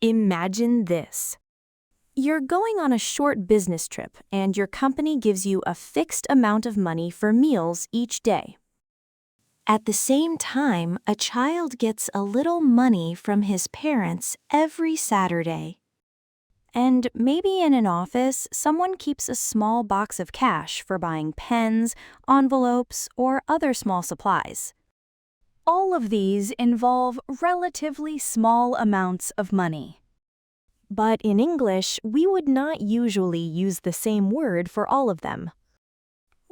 Imagine this. You're going on a short business trip, and your company gives you a fixed amount of money for meals each day. At the same time, a child gets a little money from his parents every Saturday. And maybe in an office, someone keeps a small box of cash for buying pens, envelopes, or other small supplies. All of these involve relatively small amounts of money. But in English, we would not usually use the same word for all of them.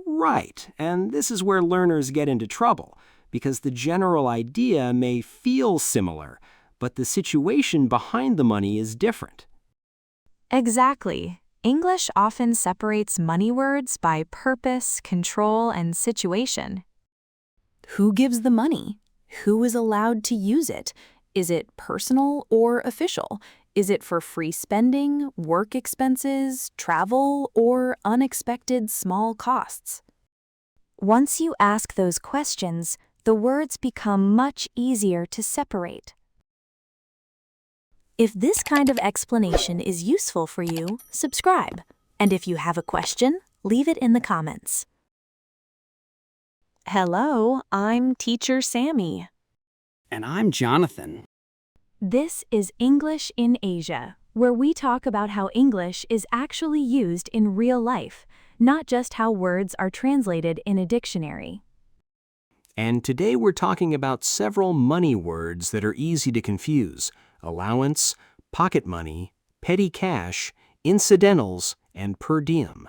Right, and this is where learners get into trouble, because the general idea may feel similar, but the situation behind the money is different. Exactly. English often separates money words by purpose, control, and situation. Who gives the money? Who is allowed to use it? Is it personal or official? Is it for free spending, work expenses, travel, or unexpected small costs? Once you ask those questions, the words become much easier to separate. If this kind of explanation is useful for you, subscribe. And if you have a question, leave it in the comments. Hello, I'm Teacher Sammy. And I'm Jonathan. This is English in Asia, where we talk about how English is actually used in real life, not just how words are translated in a dictionary. And today we're talking about several money words that are easy to confuse: allowance, pocket money, petty cash, incidentals, and per diem.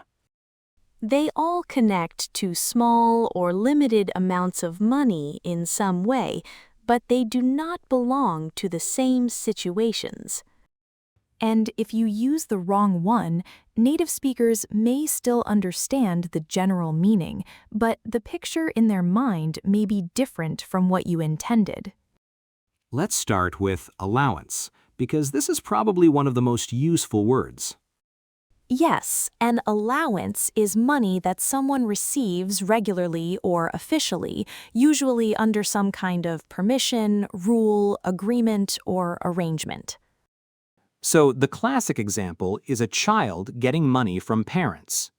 They all connect to small or limited amounts of money in some way, but they do not belong to the same situations. And if you use the wrong one, native speakers may still understand the general meaning, but the picture in their mind may be different from what you intended. Let's start with allowance, because this is probably one of the most useful words. Yes, an allowance is money that someone receives regularly or officially, usually under some kind of permission, rule, agreement, or arrangement. So the classic example is a child getting money from parents.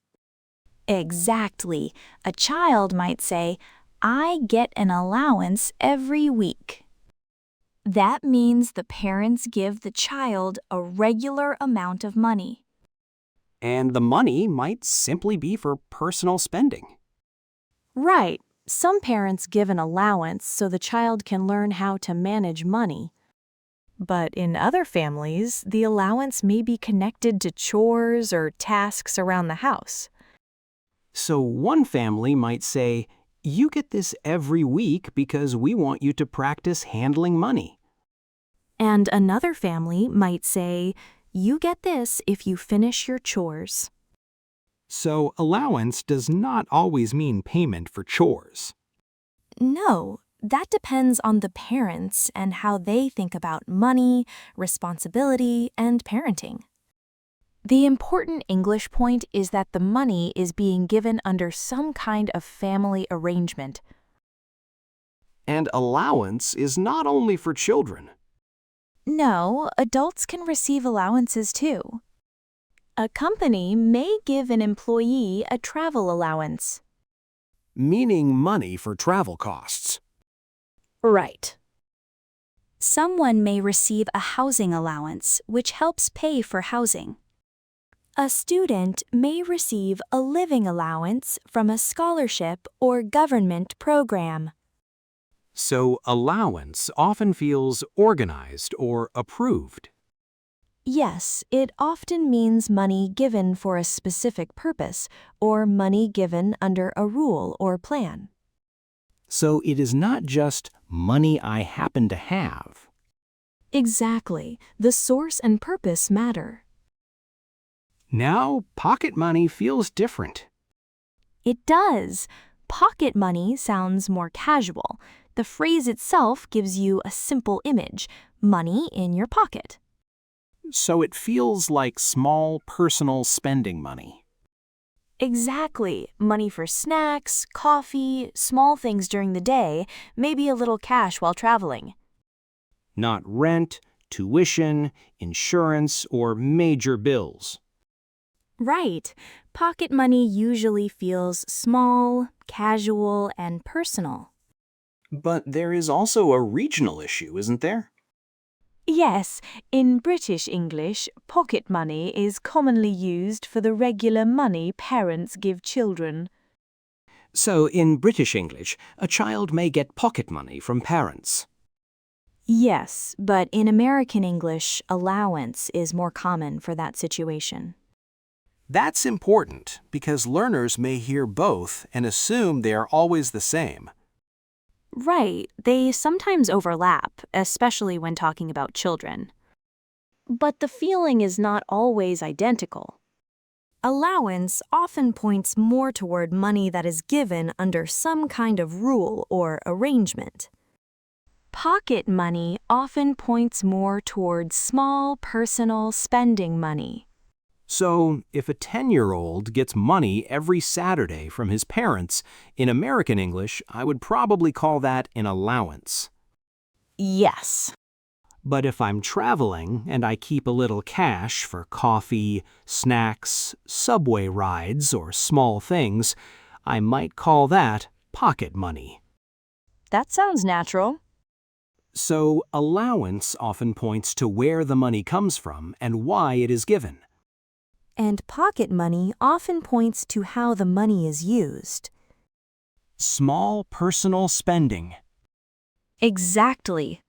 Exactly. A child might say, "I get an allowance every week." That means the parents give the child a regular amount of money. And the money might simply be for personal spending. Right. Some parents give an allowance so the child can learn how to manage money. But in other families, the allowance may be connected to chores or tasks around the house. So one family might say, "You get this every week because we want you to practice handling money." And another family might say, "You get this if you finish your chores." So allowance does not always mean payment for chores. No, that depends on the parents and how they think about money, responsibility, and parenting. The important English point is that the money is being given under some kind of family arrangement. And allowance is not only for children. No, adults can receive allowances too. A company may give an employee a travel allowance. Meaning money for travel costs. Right. Someone may receive a housing allowance, which helps pay for housing. A student may receive a living allowance from a scholarship or government program. So allowance often feels organized or approved. Yes, it often means money given for a specific purpose or money given under a rule or plan. So it is not just money I happen to have. Exactly. The source and purpose matter. Now, pocket money feels different. It does. Pocket money sounds more casual. The phrase itself gives you a simple image: money in your pocket. So it feels like small personal spending money. Exactly. Money for snacks, coffee, small things during the day, maybe a little cash while traveling. Not rent, tuition, insurance, or major bills. Right. Pocket money usually feels small, casual, and personal. But there is also a regional issue, isn't there? Yes, in British English, pocket money is commonly used for the regular money parents give children. So, in British English, a child may get pocket money from parents. Yes, but in American English, allowance is more common for that situation. That's important because learners may hear both and assume they are always the same. Right, they sometimes overlap, especially when talking about children. But the feeling is not always identical. Allowance often points more toward money that is given under some kind of rule or arrangement. Pocket money often points more toward small personal spending money. So, if a 10-year-old gets money every Saturday from his parents, in American English, I would probably call that an allowance. Yes. But if I'm traveling and I keep a little cash for coffee, snacks, subway rides, or small things, I might call that pocket money. That sounds natural. So, allowance often points to where the money comes from and why it is given. And pocket money often points to how the money is used. Small personal spending. Exactly.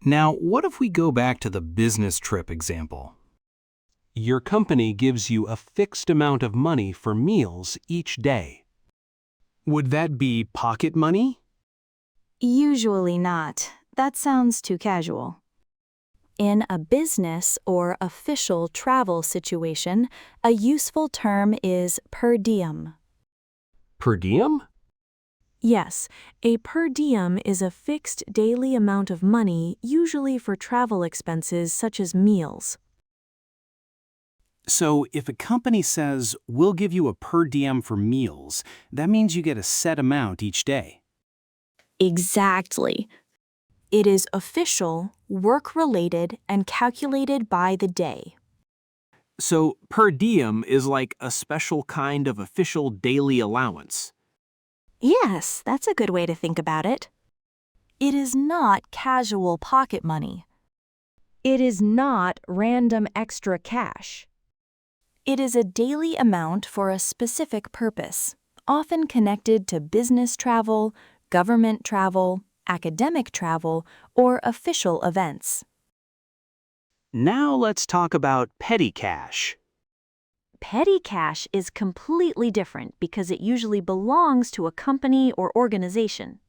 Now, what if we go back to the business trip example? Your company gives you a fixed amount of money for meals each day. Would that be pocket money? Usually not. That sounds too casual. In a business or official travel situation, a useful term is per diem. Per diem? Yes, a per diem is a fixed daily amount of money, usually for travel expenses such as meals. So, if a company says, we'll give you a per diem for meals, that means you get a set amount each day. Exactly. It is official, work-related, and calculated by the day. So, per diem is like a special kind of official daily allowance. Yes, that's a good way to think about it. It is not casual pocket money. It is not random extra cash. It is a daily amount for a specific purpose, often connected to business travel, government travel, academic travel, or official events. Now let's talk about petty cash. Petty cash is completely different because it usually belongs to a company or organization.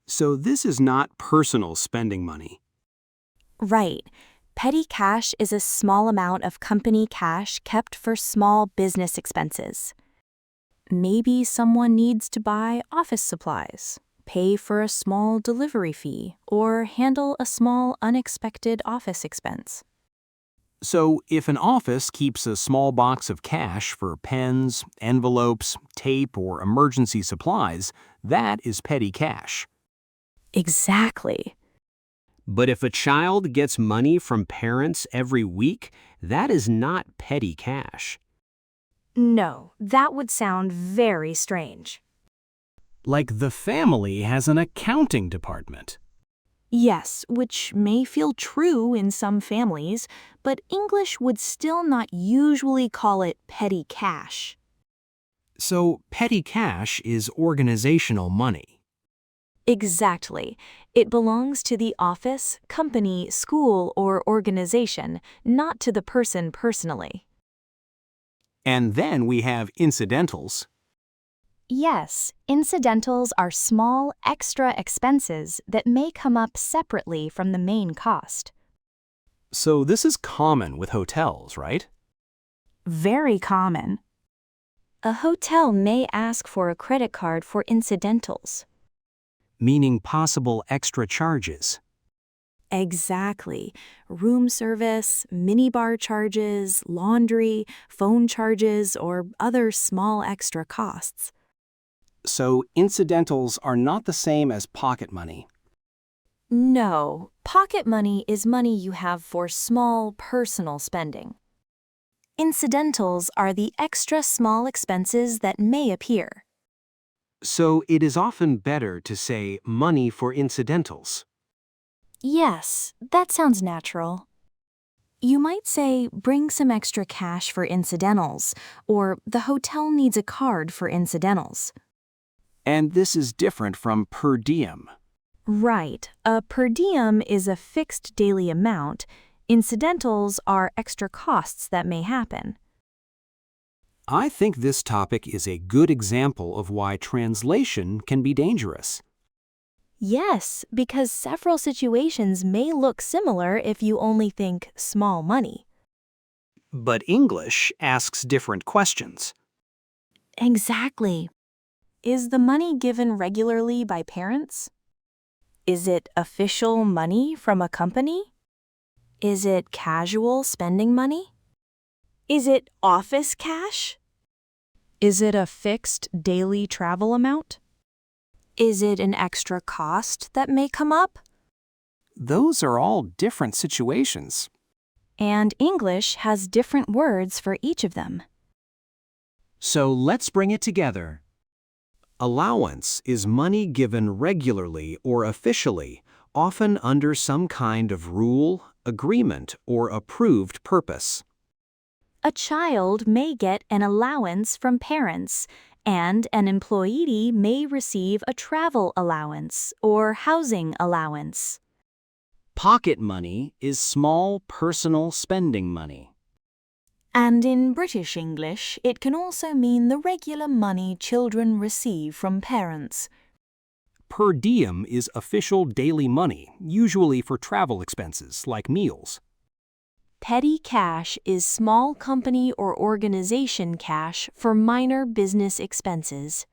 So this is not personal spending money. Right. Petty cash is a small amount of company cash kept for small business expenses. Maybe someone needs to buy office supplies, pay for a small delivery fee, or handle a small unexpected office expense. So if an office keeps a small box of cash for pens, envelopes, tape, or emergency supplies, that is petty cash. Exactly. But if a child gets money from parents every week, that is not petty cash. No, that would sound very strange. Like the family has an accounting department. Yes, which may feel true in some families, but English would still not usually call it petty cash. So petty cash is organizational money. Exactly. It belongs to the office, company, school, or organization, not to the person personally. And then we have incidentals. Yes, incidentals are small, extra expenses that may come up separately from the main cost. So this is common with hotels, right? Very common. A hotel may ask for a credit card for incidentals. Meaning possible extra charges. Exactly. Room service, minibar charges, laundry, phone charges, or other small extra costs. So incidentals are not the same as pocket money. No, pocket money is money you have for small personal spending. Incidentals are the extra small expenses that may appear. So it is often better to say money for incidentals. Yes, that sounds natural. You might say, bring some extra cash for incidentals, or the hotel needs a card for incidentals. And this is different from per diem. Right. A per diem is a fixed daily amount. Incidentals are extra costs that may happen. I think this topic is a good example of why translation can be dangerous. Yes, because several situations may look similar if you only think small money. But English asks different questions. Exactly. Is the money given regularly by parents? Is it official money from a company? Is it casual spending money? Is it office cash? Is it a fixed daily travel amount? Is it an extra cost that may come up? Those are all different situations. And English has different words for each of them. So let's bring it together. Allowance is money given regularly or officially, often under some kind of rule, agreement, or approved purpose. A child may get an allowance from parents, and an employee may receive a travel allowance or housing allowance. Pocket money is small personal spending money. And in British English, it can also mean the regular money children receive from parents. Per diem is official daily money, usually for travel expenses like meals. Petty cash is small company or organization cash for minor business expenses.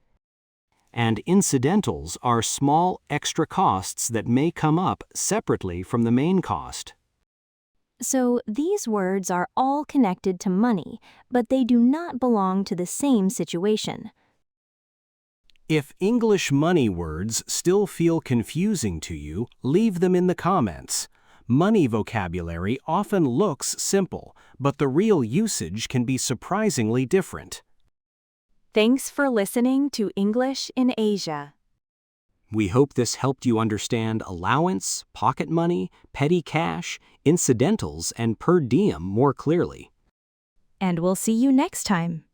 And incidentals are small extra costs that may come up separately from the main cost. So these words are all connected to money, but they do not belong to the same situation. If English money words still feel confusing to you, leave them in the comments. Money vocabulary often looks simple, but the real usage can be surprisingly different. Thanks for listening to English in Asia. We hope this helped you understand allowance, pocket money, petty cash, incidentals, and per diem more clearly. And we'll see you next time.